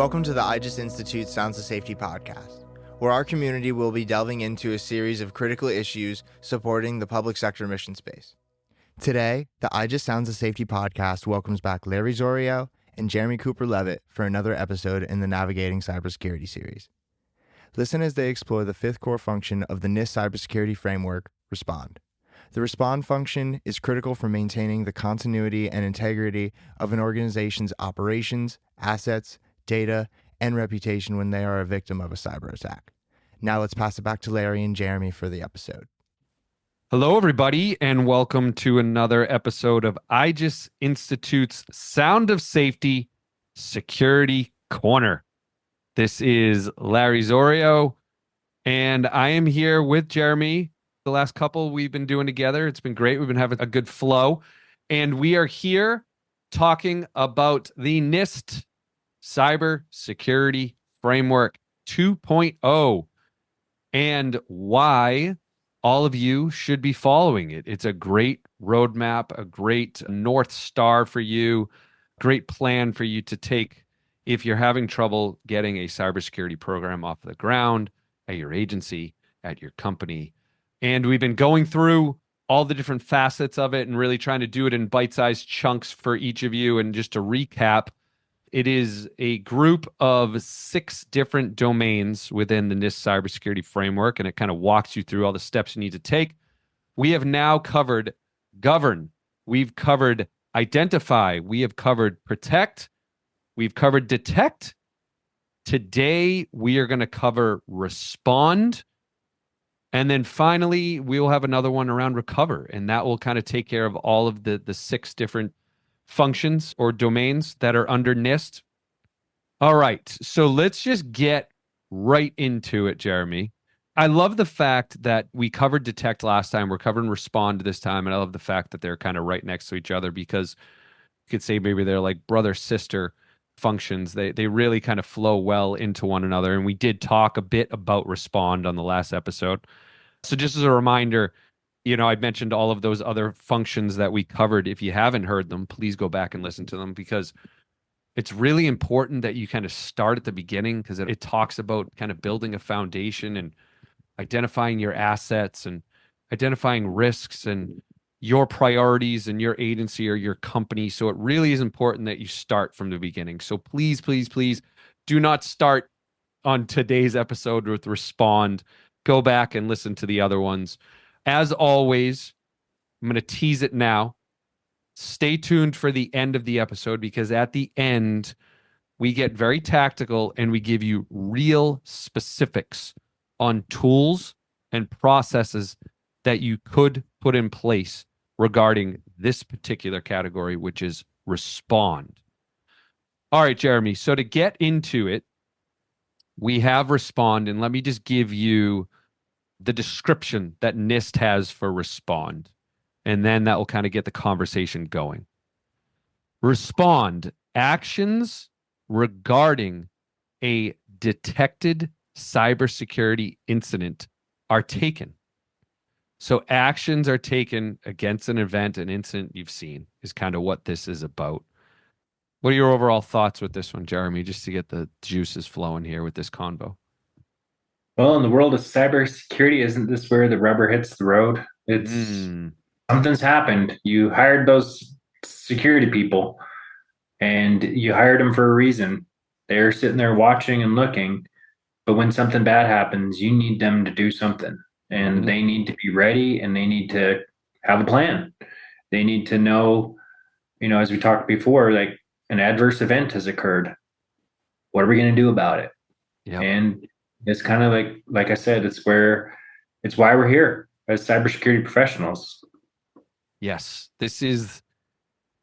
Welcome to the IJIS Institute Sounds of Safety podcast, where our community will be delving into a series of critical issues supporting the public sector mission space. Today, the IJIS Sounds of Safety podcast welcomes back Larry Zorio and Jeramy Cooper-Leavitt for another episode in the Navigating Cybersecurity Series. Listen as they explore the fifth core function of the NIST cybersecurity framework, Respond. The Respond function is critical for maintaining the continuity and integrity of an organization's operations, assets, data, and reputation when they are a victim of a cyber attack. Now let's pass it back to Larry and Jeramy for the episode. Hello, everybody, and welcome to another episode of IJIS Institute's Sound of Safety Security Corner. This is Larry Zorio, and I am here with Jeramy. The last couple we've been doing together, it's been great. We've been having a good flow, and we are here talking about the NIST Cybersecurity Framework 2.0 and why all of you should be following it. It's a great roadmap, a great North Star for you, great plan for you to take if you're having trouble getting a cybersecurity program off the ground at your agency, at your company. And we've been going through all the different facets of it and really trying to do it in bite-sized chunks for each of you. And just to recap, it is a group of 6 different domains within the NIST cybersecurity framework, and it kind of walks you through all the steps you need to take. We have now covered govern. We've covered identify. We have covered protect. We've covered detect. Today, we are going to cover respond. And then finally, we will have another one around recover, and that will kind of take care of all of the 6 different functions or domains that are under NIST. All right, so let's just get right into it, Jeramy. I love the fact that we covered detect last time. We're covering respond this time, and I love the fact that they're kind of right next to each other because you could say maybe they're like brother-sister functions. They really kind of flow well into one another, and we did talk a bit about respond on the last episode. So just as a reminder, I mentioned all of those other functions that we covered. If you haven't heard them, please go back and listen to them because it's really important that you kind of start at the beginning because it talks about kind of building a foundation and identifying your assets and identifying risks and your priorities and your agency or your company. So it really is important that you start from the beginning. So please, please, please do not start on today's episode with respond. Go back and listen to the other ones. As always, I'm going to tease it now. Stay tuned for the end of the episode because at the end, we get very tactical and we give you real specifics on tools and processes that you could put in place regarding this particular category, which is respond. All right, Jeramy. So to get into it, we have respond, and let me just give you the description that NIST has for respond, and then that will kind of get the conversation going. Respond, actions regarding a detected cybersecurity incident are taken. So actions are taken against an event, an incident you've seen is kind of what this is about. What are your overall thoughts with this one, Jeramy, just to get the juices flowing here with this convo? Well, in the world of cybersecurity, isn't this where the rubber hits the road? It's something's happened. You hired those security people and you hired them for a reason. They're sitting there watching and looking, but when something bad happens, you need them to do something, and they need to be ready and they need to have a plan. They need to know, as we talked before, like an adverse event has occurred. What are we going to do about it? Yep. And it's kind of like I said, it's why we're here as cybersecurity professionals. Yes, this is,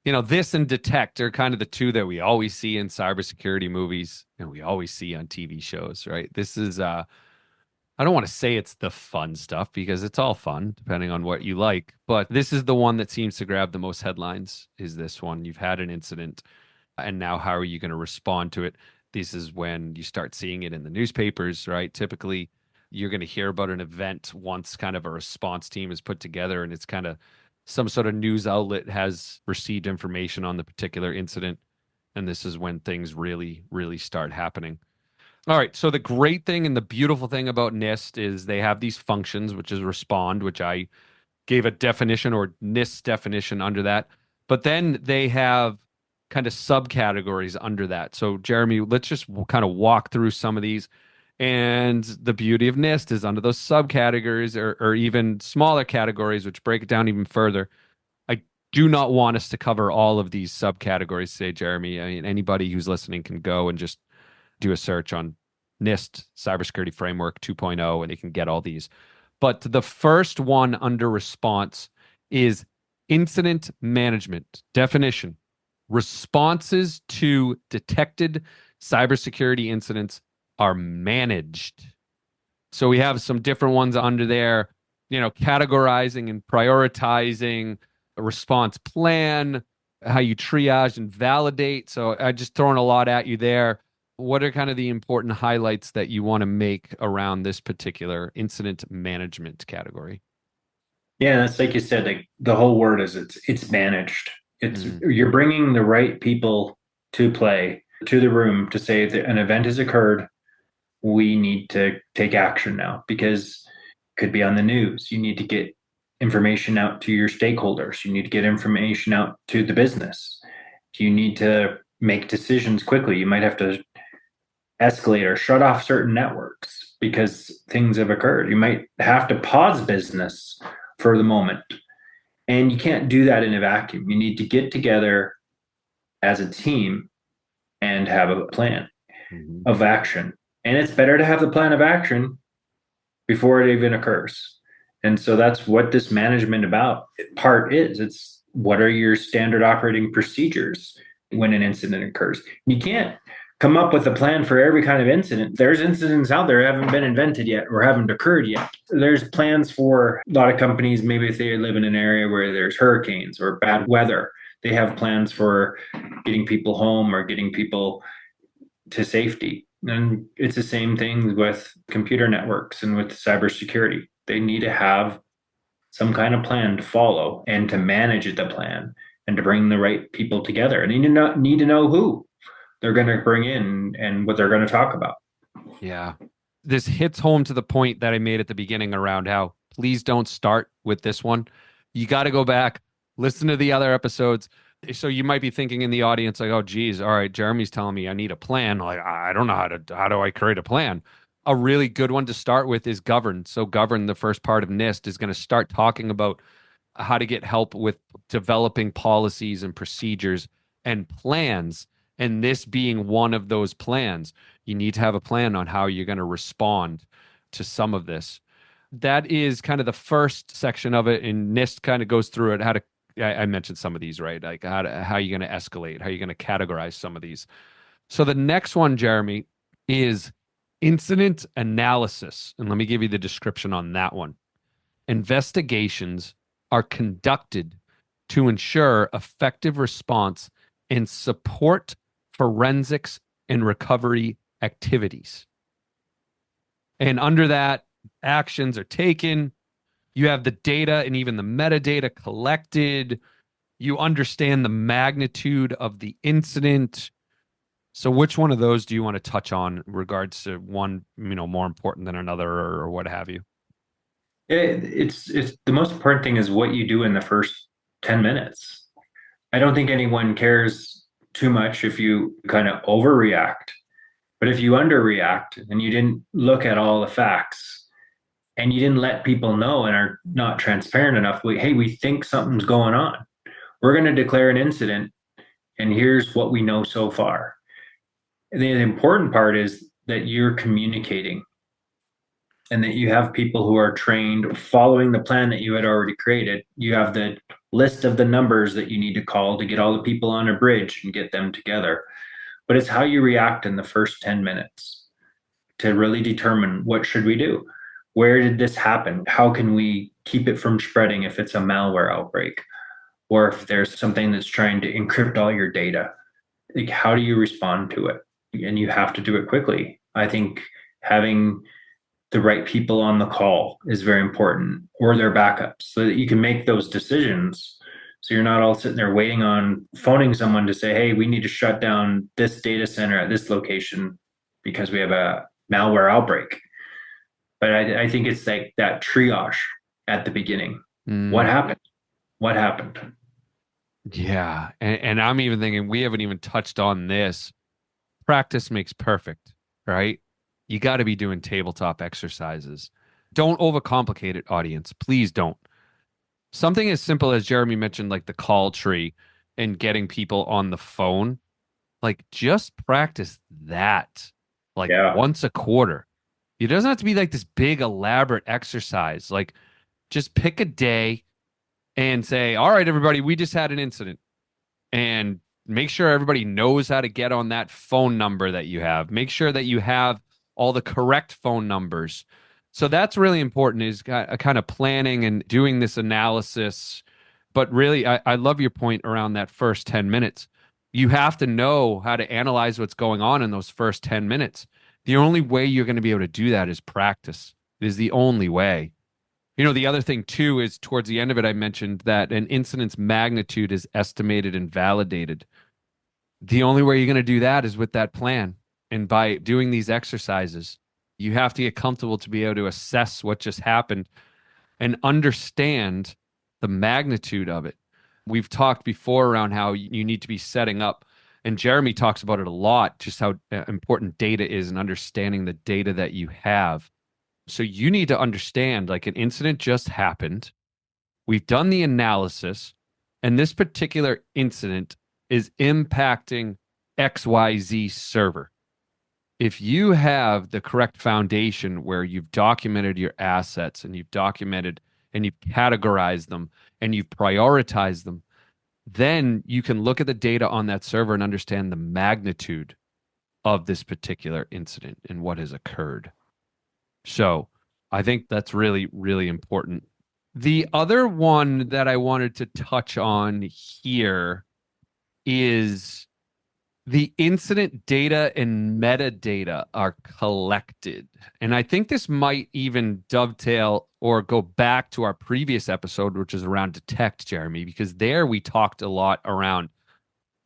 this and detect are kind of the two that we always see in cybersecurity movies and we always see on TV shows, right? This is, I don't want to say it's the fun stuff because it's all fun depending on what you like, but this is the one that seems to grab the most headlines is this one. You've had an incident and now how are you going to respond to it? This is when you start seeing it in the newspapers, right? Typically, you're going to hear about an event once kind of a response team is put together and it's kind of some sort of news outlet has received information on the particular incident. And this is when things really, really start happening. All right. So the great thing and the beautiful thing about NIST is they have these functions, which is respond, which I gave a definition or NIST definition under that. But then they have kind of subcategories under that. So Jeremy, let's just kind of walk through some of these. And the beauty of NIST is under those subcategories or even smaller categories, which break it down even further. I do not want us to cover all of these subcategories today, Jeremy. I mean, anybody who's listening can go and just do a search on NIST Cybersecurity Framework 2.0 and they can get all these. But the first one under response is incident management. Definition: responses to detected cybersecurity incidents are managed. So we have some different ones under there, categorizing and prioritizing, a response plan, how you triage and validate. So I just throwing a lot at you there. What are kind of the important highlights that you want to make around this particular incident management category? Yeah, that's like you said, like the whole word is it's managed. You're bringing the right people to play to the room to say that an event has occurred. We need to take action now because it could be on the news. You need to get information out to your stakeholders. You need to get information out to the business. You need to make decisions quickly. You might have to escalate or shut off certain networks because things have occurred. You might have to pause business for the moment. And you can't do that in a vacuum. You need to get together as a team and have a plan of action. And it's better to have the plan of action before it even occurs. And so that's what this management part is. It's what are your standard operating procedures when an incident occurs? You can't come up with a plan for every kind of incident. There's incidents out there that haven't been invented yet or haven't occurred yet. There's plans for a lot of companies, maybe if they live in an area where there's hurricanes or bad weather, they have plans for getting people home or getting people to safety. And it's the same thing with computer networks and with cybersecurity. They need to have some kind of plan to follow and to manage the plan and to bring the right people together. And you need to know who they're going to bring in and what they're going to talk about. Yeah. This hits home to the point that I made at the beginning around how please don't start with this one. You got to go back, listen to the other episodes. So you might be thinking in the audience, like, oh, geez, all right, Jeremy's telling me I need a plan. Like, I don't know how do I create a plan? A really good one to start with is govern. So govern, the first part of NIST, is going to start talking about how to get help with developing policies and procedures and plans. And this being one of those plans, you need to have a plan on how you're going to respond to some of this. That is kind of the first section of it. And NIST kind of goes through it, I mentioned some of these, right? Like how you're going to escalate, how you're going to categorize some of these. So the next one, Jeremy, is incident analysis. And let me give you the description on that one. Investigations are conducted to ensure effective response and support forensics and recovery activities. And under that, actions are taken. You have the data and even the metadata collected. You understand the magnitude of the incident. So which one of those do you want to touch on in regards to one, more important than another or what have you? It's the most important thing is what you do in the first 10 minutes. I don't think anyone cares too much if you kind of overreact. But if you underreact and you didn't look at all the facts and you didn't let people know and are not transparent enough, hey, we think something's going on. We're going to declare an incident and here's what we know so far. The important part is that you're communicating and that you have people who are trained following the plan that you had already created. You have the list of the numbers that you need to call to get all the people on a bridge and get them together. But it's how you react in the first 10 minutes to really determine what should we do? Where did this happen? How can we keep it from spreading if it's a malware outbreak? Or if there's something that's trying to encrypt all your data? Like, how do you respond to it? And you have to do it quickly. I think having the right people on the call is very important, or their backups, so that you can make those decisions So you're not all sitting there waiting on phoning someone to say, hey, we need to shut down this data center at this location because we have a malware outbreak. But I think it's like that triage at the beginning. What happened? What happened? Yeah. And I'm even thinking we haven't even touched on this. Practice makes perfect, right? You got to be doing tabletop exercises. Don't overcomplicate it, audience. Please don't. Something as simple as Jeremy mentioned, like the call tree and getting people on the phone, like just practice that like once a quarter. It doesn't have to be like this big elaborate exercise. Like just pick a day and say, all right, everybody, we just had an incident. And make sure everybody knows how to get on that phone number that you have. Make sure that you have all the correct phone numbers. So that's really important, is kind of planning and doing this analysis. But really, I love your point around that first 10 minutes. You have to know how to analyze what's going on in those first 10 minutes. The only way you're going to be able to do that is practice. It is the only way. You know, the other thing too is towards the end of it, I mentioned that an incident's magnitude is estimated and validated. The only way you're going to do that is with that plan. And by doing these exercises, you have to get comfortable to be able to assess what just happened and understand the magnitude of it. We've talked before around how you need to be setting up, and Jeramy talks about it a lot, just how important data is and understanding the data that you have. So you need to understand, like, an incident just happened. We've done the analysis, and this particular incident is impacting XYZ server. If you have the correct foundation where you've documented your assets and you've documented and you've categorized them and you've prioritized them, then you can look at the data on that server and understand the magnitude of this particular incident and what has occurred. So I think that's really, really important. The other one that I wanted to touch on here is the incident data and metadata are collected. And I think this might even dovetail or go back to our previous episode, which is around detect, Jeremy, because there we talked a lot around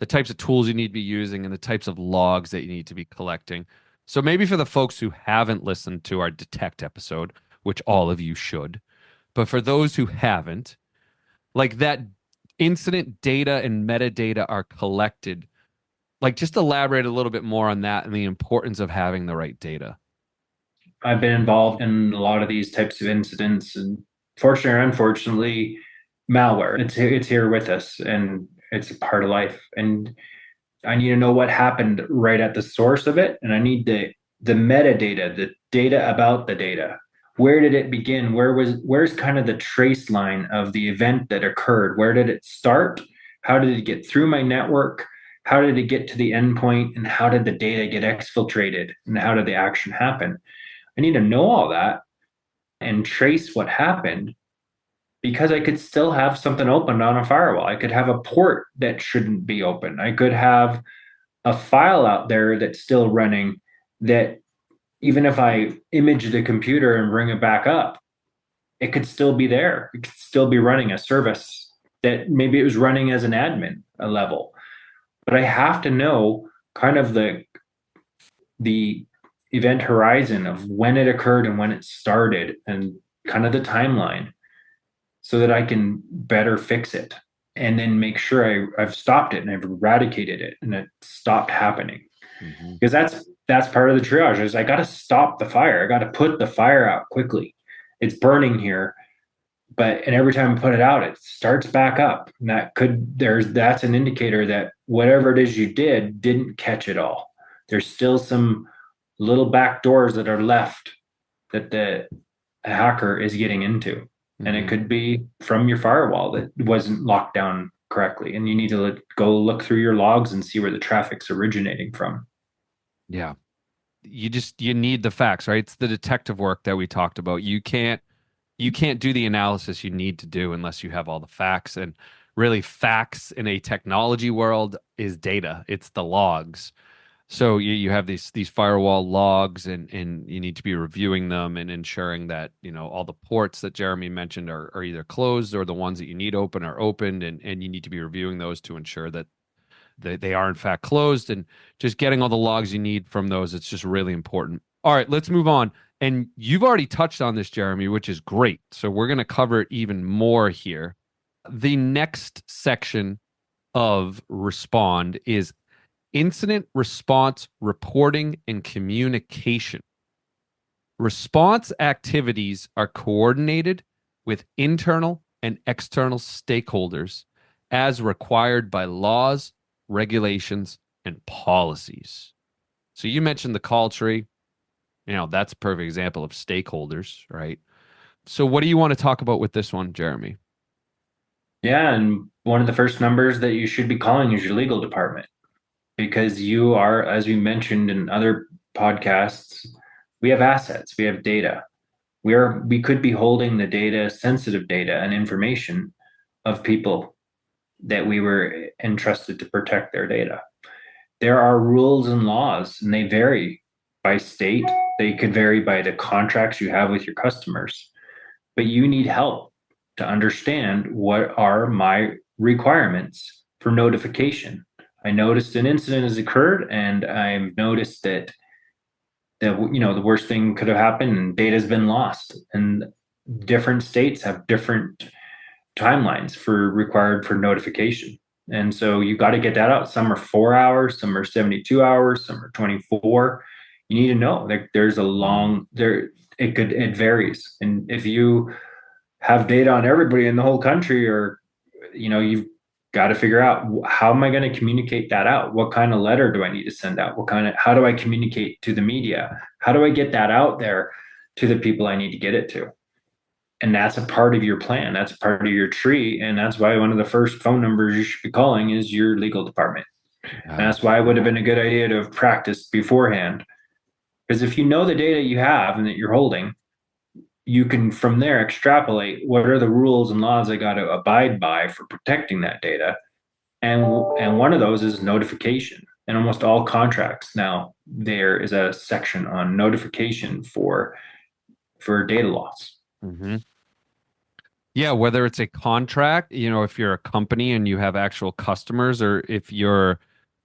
the types of tools you need to be using and the types of logs that you need to be collecting. So maybe for the folks who haven't listened to our detect episode, which all of you should, but for those who haven't, like that incident data and metadata are collected. Like, just elaborate a little bit more on that and the importance of having the right data. I've been involved in a lot of these types of incidents, and fortunately or unfortunately, malware, it's here with us and it's a part of life. And I need to know what happened right at the source of it. And I need the metadata, the data about the data. Where did it begin? Where's kind of the trace line of the event that occurred? Where did it start? How did it get through my network? How did it get to the endpoint? And how did the data get exfiltrated? And how did the action happen? I need to know all that and trace what happened, because I could still have something opened on a firewall. I could have a port that shouldn't be open. I could have a file out there that's still running that, even if I image the computer and bring it back up, it could still be there. It could still be running a service that maybe it was running as an admin a level. But I have to know kind of the event horizon of when it occurred and when it started and kind of the timeline, so that I can better fix it and then make sure I've stopped it and I've eradicated it and it stopped happening. Mm-hmm. Because that's part of the triage, is I got to stop the fire. I got to put the fire out quickly. It's burning here, and every time I put it out, it starts back up. And that's an indicator that whatever it is you didn't catch it all. There's still some little back doors that are left that the hacker is getting into. Mm-hmm. And it could be from your firewall that wasn't locked down correctly. And you need to go look through your logs and see where the traffic's originating from. Yeah. You need the facts, right? It's the detective work that we talked about. You can't do the analysis you need to do unless you have all the facts. And really, facts in a technology world is data. It's the logs. So you have these firewall logs, and you need to be reviewing them and ensuring that, all the ports that Jeremy mentioned are either closed, or the ones that you need open are opened, and you need to be reviewing those to ensure that they are in fact closed, and just getting all the logs you need from those. It's just really important. All right, let's move on. And you've already touched on this, Jeremy, which is great. So we're going to cover it even more here. The next section of Respond is incident response reporting and communication. Response activities are coordinated with internal and external stakeholders as required by laws, regulations, and policies. So you mentioned the call tree. That's a perfect example of stakeholders, right? So what do you want to talk about with this one, Jeremy? Yeah, and one of the first numbers that you should be calling is your legal department, because you are, as we mentioned in other podcasts, we have assets, we have data. We could be holding the data, sensitive data and information of people that we were entrusted to protect their data. There are rules and laws, and they vary by state. They could vary by the contracts you have with your customers, but you need help to understand what are my requirements for notification. I noticed an incident has occurred, and I've noticed that the worst thing could have happened and data has been lost. And different states have different timelines required for notification. And so you got to get that out. Some are 4 hours, some are 72 hours, some are 24. You need to know that there's it varies. And if you have data on everybody in the whole country, or you've got to figure out, how am I going to communicate that out? What kind of letter do I need to send out? How do I communicate to the media? How do I get that out there to the people I need to get it to? And that's a part of your plan. That's a part of your tree. And that's why one of the first phone numbers you should be calling is your legal department. And that's why it would have been a good idea to have practiced beforehand. Because if you know the data you have and that you're holding, you can from there extrapolate what are the rules and laws I got to abide by for protecting that data. And one of those is notification. In almost all contracts now, there is a section on notification for data loss. Mm-hmm. Yeah, whether it's a contract, if you're a company and you have actual customers, or if you're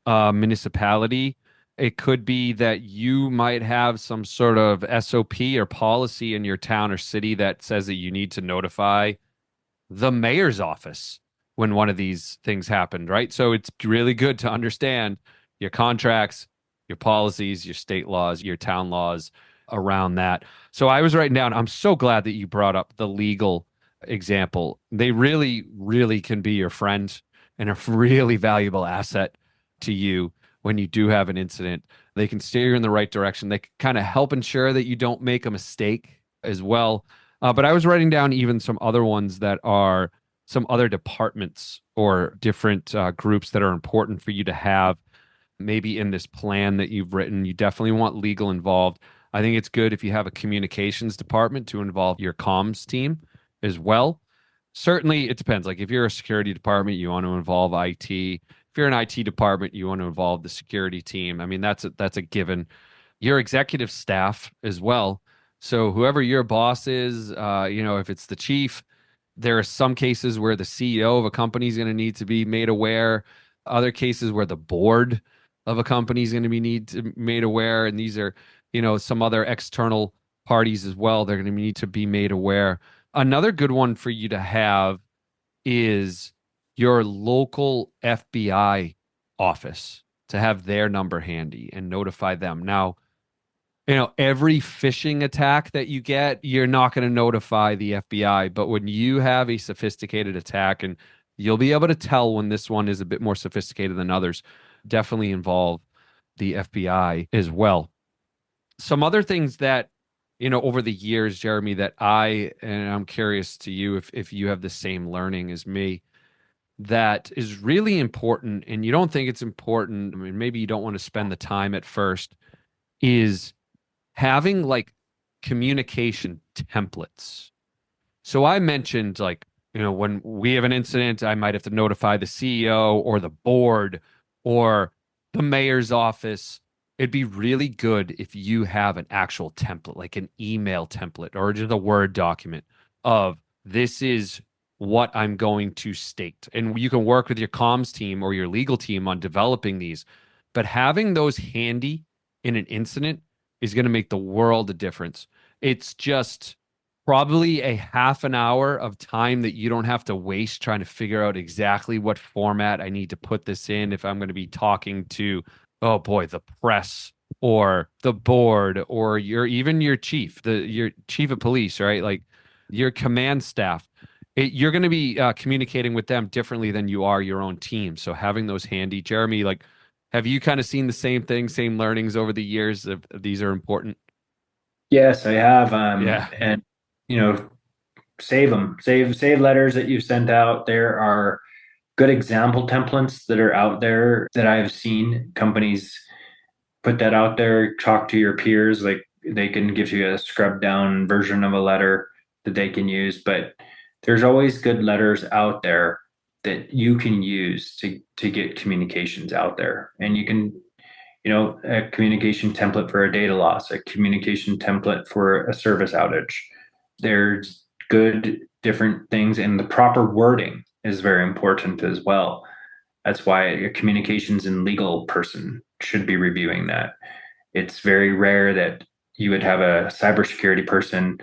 a municipality, it could be that you might have some sort of SOP or policy in your town or city that says that you need to notify the mayor's office when one of these things happened, right? So it's really good to understand your contracts, your policies, your state laws, your town laws around that. So I was writing down, I'm so glad that you brought up the legal example. They really, really can be your friend and a really valuable asset to you when you do have an incident. They can steer you in the right direction. They can kind of help ensure that you don't make a mistake as well. But I was writing down even some other ones that are some other departments or different groups that are important for you to have maybe in this plan that you've written. You definitely want legal involved. I think it's good if you have a communications department to involve your comms team as well. Certainly, it depends. Like if you're a security department, you want to involve IT. If you're an IT department, you want to involve the security team. I mean, that's a given. Your executive staff as well. So whoever your boss is, if it's the chief, there are some cases where the CEO of a company is going to need to be made aware. Other cases where the board of a company is going to be made aware. And these are, some other external parties as well. They're going to need to be made aware. Another good one for you to have is your local FBI office, to have their number handy and notify them. Now, every phishing attack that you get, you're not going to notify the FBI. But when you have a sophisticated attack, and you'll be able to tell when this one is a bit more sophisticated than others, definitely involve the FBI as well. Some other things that, over the years, Jeremy, that and I'm curious to you if you have the same learning as me, that is really important, and you don't think it's important, I mean, maybe you don't want to spend the time at first, is having like communication templates. So I mentioned, like, when we have an incident, I might have to notify the CEO or the board or the mayor's office it'd be really good if you have an actual template, like an email template or just a Word document of this is what I'm going to state. And you can work with your comms team or your legal team on developing these. But having those handy in an incident is going to make the world a difference. It's just probably a half an hour of time that you don't have to waste trying to figure out exactly what format I need to put this in if I'm going to be talking to, oh boy, the press or the board or your chief, your chief of police, right? Like your command staff. You're going to be communicating with them differently than you are your own team. So having those handy, Jeremy, like, have you kind of seen the same thing, same learnings over the years? Of these are important. Yes, I have. Yeah. And save them. Save letters that you've sent out. There are good example templates that are out there that I've seen companies put that out there. Talk to your peers. Like they can give you a scrubbed down version of a letter that they can use. But there's always good letters out there that you can use to get communications out there. And you can, a communication template for a data loss, a communication template for a service outage. There's good different things, and the proper wording is very important as well. That's why a communications and legal person should be reviewing that. It's very rare that you would have a cybersecurity person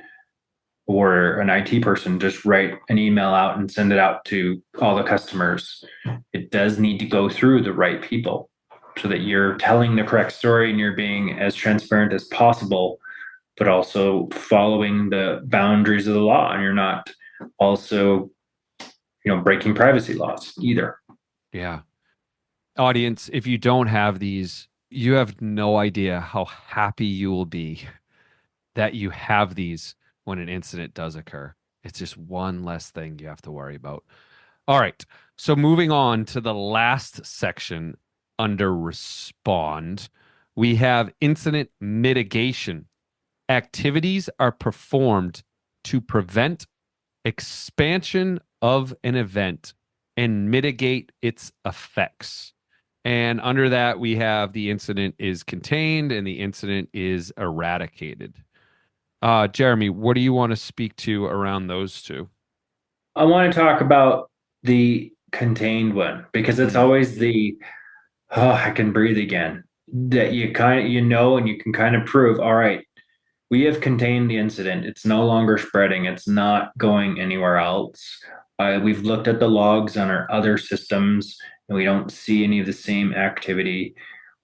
or an IT person just write an email out and send it out to all the customers. It does need to go through the right people so that you're telling the correct story and you're being as transparent as possible, but also following the boundaries of the law. And you're not also, breaking privacy laws either. Yeah. Audience, if you don't have these, you have no idea how happy you will be that you have these when an incident does occur. It's just one less thing you have to worry about. All right. So moving on to the last section under respond, we have incident mitigation. Activities are performed to prevent expansion of an event and mitigate its effects. And under that, we have the incident is contained and the incident is eradicated. Jeramy, what do you want to speak to around those two? I want to talk about the contained one because it's always I can breathe again. That you kind of, and you can kind of prove, all right, we have contained the incident. It's no longer spreading. It's not going anywhere else. We've looked at the logs on our other systems and we don't see any of the same activity.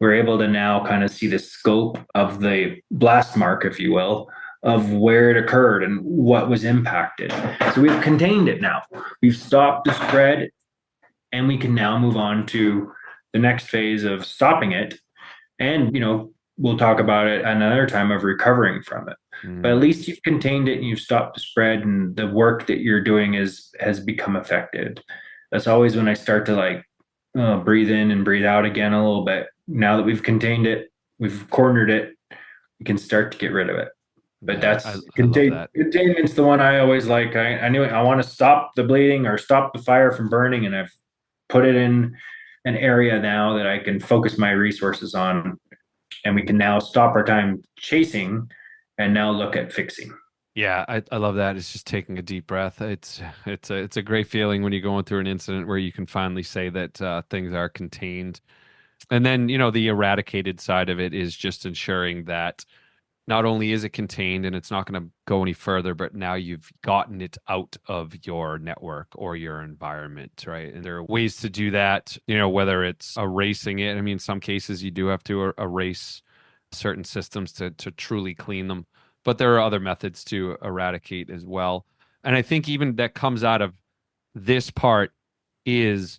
We're able to now kind of see the scope of the blast mark, if you will, of where it occurred and what was impacted. So we've contained it now. We've stopped the spread, and we can now move on to the next phase of stopping it. And, we'll talk about it another time of recovering from it. But at least you've contained it and you've stopped the spread, and the work that you're doing has become affected. That's always when I start to breathe in and breathe out again a little bit. Now that we've contained it, we've cornered it, we can start to get rid of it. But that's I love that. Containment's the one I always like. I knew I want to stop the bleeding or stop the fire from burning, and I've put it in an area now that I can focus my resources on, and we can now stop our time chasing and now look at fixing. Yeah, I love that. It's just taking a deep breath. It's a great feeling when you're going through an incident where you can finally say that things are contained. And then, the eradicated side of it is just ensuring that not only is it contained and it's not going to go any further, but now you've gotten it out of your network or your environment, right? And there are ways to do that, whether it's erasing it. I mean, in some cases you do have to erase certain systems to truly clean them, but there are other methods to eradicate as well. And I think even that comes out of this part is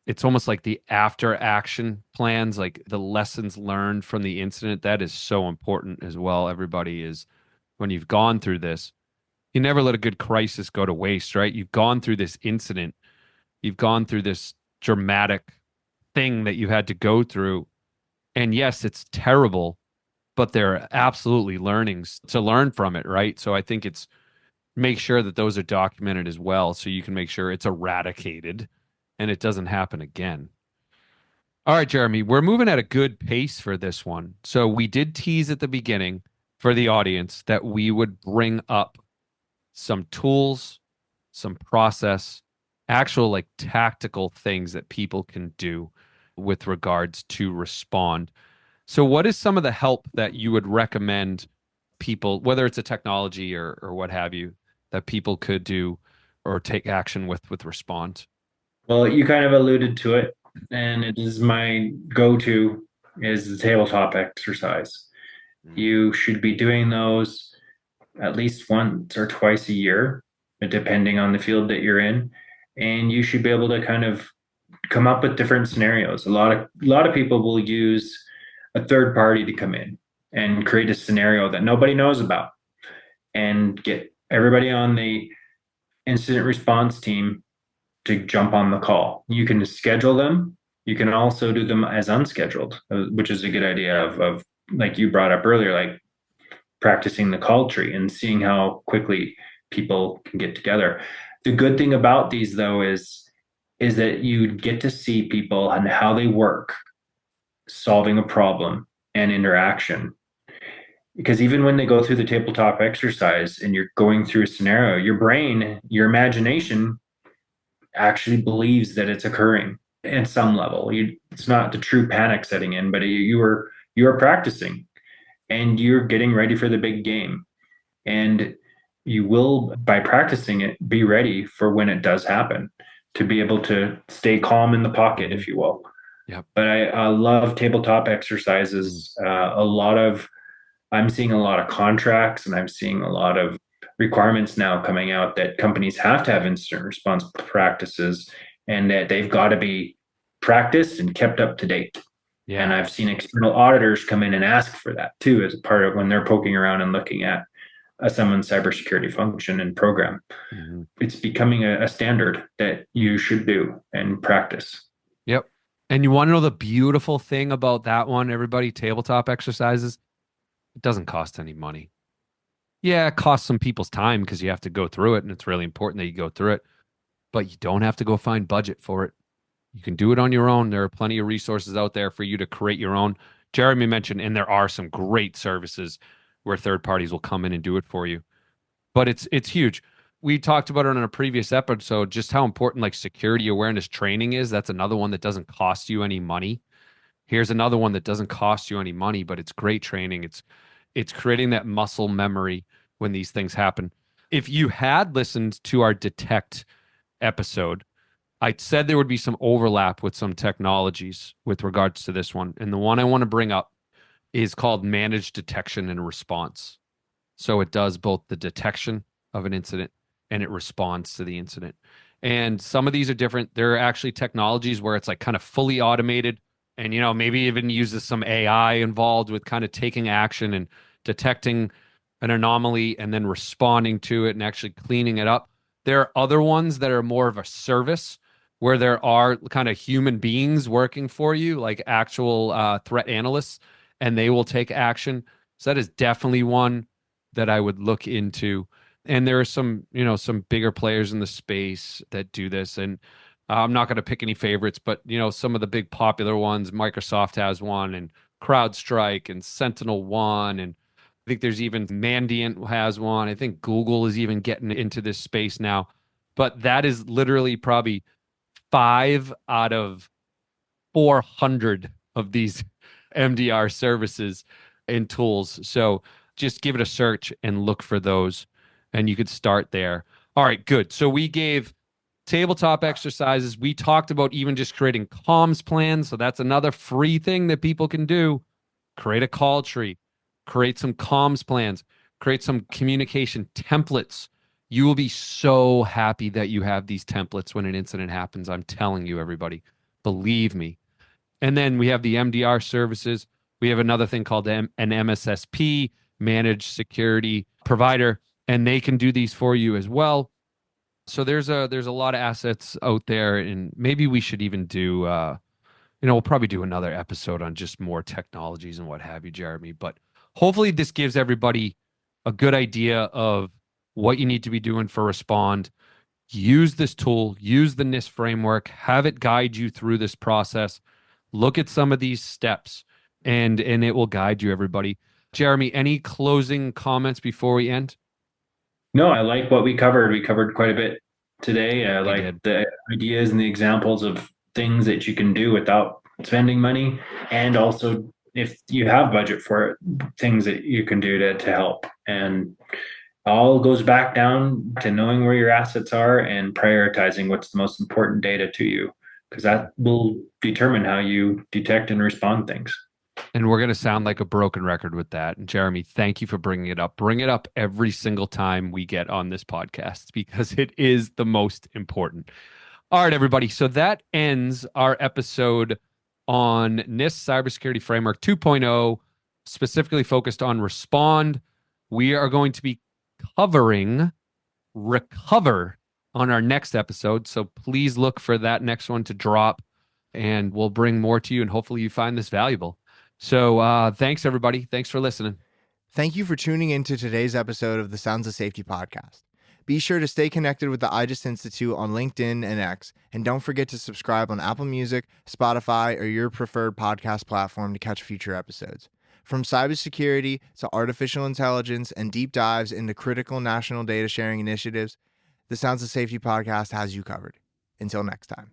it's almost like the after action plans, like the lessons learned from the incident. That is so important as well. Everybody is, when you've gone through this, you never let a good crisis go to waste, right? You've gone through this incident, you've gone through this dramatic thing that you had to go through. And yes, it's terrible, but there are absolutely learnings to learn from it, right? So I think it's make sure that those are documented as well, so you can make sure it's eradicated and it doesn't happen again. All right, Jeremy, we're moving at a good pace for this one. So we did tease at the beginning for the audience that we would bring up some tools, some process, actual like tactical things that people can do with regards to respond. So what is some of the help that you would recommend people, whether it's a technology or what have you, that people could do or take action with respond? Well, you kind of alluded to it, and it is my go-to is the tabletop exercise. You should be doing those at least once or twice a year, depending on the field that you're in. And you should be able to kind of come up with different scenarios. A lot of people will use a third party to come in and create a scenario that nobody knows about and get everybody on the incident response team to jump on the call. You can schedule them. You can also do them as unscheduled, which is a good idea of like you brought up earlier, like practicing the call tree and seeing how quickly people can get together. The good thing about these though is that you get to see people and how they work solving a problem and interaction. Because even when they go through the tabletop exercise and you're going through a scenario, your brain, your imagination actually believes that it's occurring at some level. It's not the true panic setting in, but you are practicing and you're getting ready for the big game. And you will, by practicing it, be ready for when it does happen, to be able to stay calm in the pocket, if you will. Yep. But I love tabletop exercises. I'm seeing a lot of contracts, and I'm seeing a lot of requirements now coming out that companies have to have incident response practices, and that they've got to be practiced and kept up to date. Yeah. And I've seen external auditors come in and ask for that too, as a part of when they're poking around and looking at someone's cybersecurity function and program. Mm-hmm. It's becoming a standard that you should do and practice. Yep. And you want to know the beautiful thing about that one, everybody, tabletop exercises? It doesn't cost any money. Yeah, it costs some people's time because you have to go through it, and it's really important that you go through it. But you don't have to go find budget for it. You can do it on your own. There are plenty of resources out there for you to create your own. Jeremy mentioned, and there are some great services where third parties will come in and do it for you. But it's huge. We talked about it on a previous episode, just how important like security awareness training is. That's another one that doesn't cost you any money. Here's another one that doesn't cost you any money, but it's great training. It's creating that muscle memory when these things happen. If you had listened to our Detect episode, I said there would be some overlap with some technologies with regards to this one. And the one I want to bring up is called managed detection and response. So it does both the detection of an incident and it responds to the incident. And some of these are different. There are actually technologies where it's like kind of fully automated and, maybe even uses some AI involved with kind of taking action and detecting an anomaly and then responding to it and actually cleaning it up. There are other ones that are more of a service where there are kind of human beings working for you, like actual threat analysts, and they will take action. So that is definitely one that I would look into. And there are some bigger players in the space that do this. And I'm not going to pick any favorites, but, some of the big popular ones, Microsoft has one, and CrowdStrike and SentinelOne. And I think there's even Mandiant has one. I think Google is even getting into this space now. But that is literally probably 5 out of 400 of these MDR services and tools. So just give it a search and look for those, and you could start there. All right, good. So we gave tabletop exercises. We talked about even just creating comms plans. So that's another free thing that people can do. Create a call tree, create some comms plans, create some communication templates. You will be so happy that you have these templates when an incident happens. I'm telling you, everybody, believe me. And then we have the MDR services. We have another thing called an MSSP, Managed Security Provider, and they can do these for you as well. So there's a lot of assets out there, and maybe we should even do, we'll probably do another episode on just more technologies and what have you, Jeremy. But hopefully this gives everybody a good idea of what you need to be doing for Respond. Use this tool, use the NIST framework, have it guide you through this process. Look at some of these steps and it will guide you, everybody. Jeramy, any closing comments before we end? No, I like what we covered. We covered quite a bit today. I like the ideas and the examples of things that you can do without spending money. And also, if you have budget for it, things that you can do to help. And all goes back down to knowing where your assets are and prioritizing what's the most important data to you, because that will determine how you detect and respond things. And we're going to sound like a broken record with that. And Jeramy, thank you for bringing it up. Bring it up every single time we get on this podcast because it is the most important. All right, everybody. So that ends our episode on NIST Cybersecurity Framework 2.0, specifically focused on Respond. We are going to be covering Recover on our next episode. So please look for that next one to drop, and we'll bring more to you, and hopefully you find this valuable. So thanks, everybody. Thanks for listening. Thank you for tuning in to today's episode of the Sounds of Safety podcast. Be sure to stay connected with the IJIS Institute on LinkedIn and X, and don't forget to subscribe on Apple Music, Spotify, or your preferred podcast platform to catch future episodes. From cybersecurity to artificial intelligence and deep dives into critical national data sharing initiatives, the Sounds of Safety podcast has you covered. Until next time.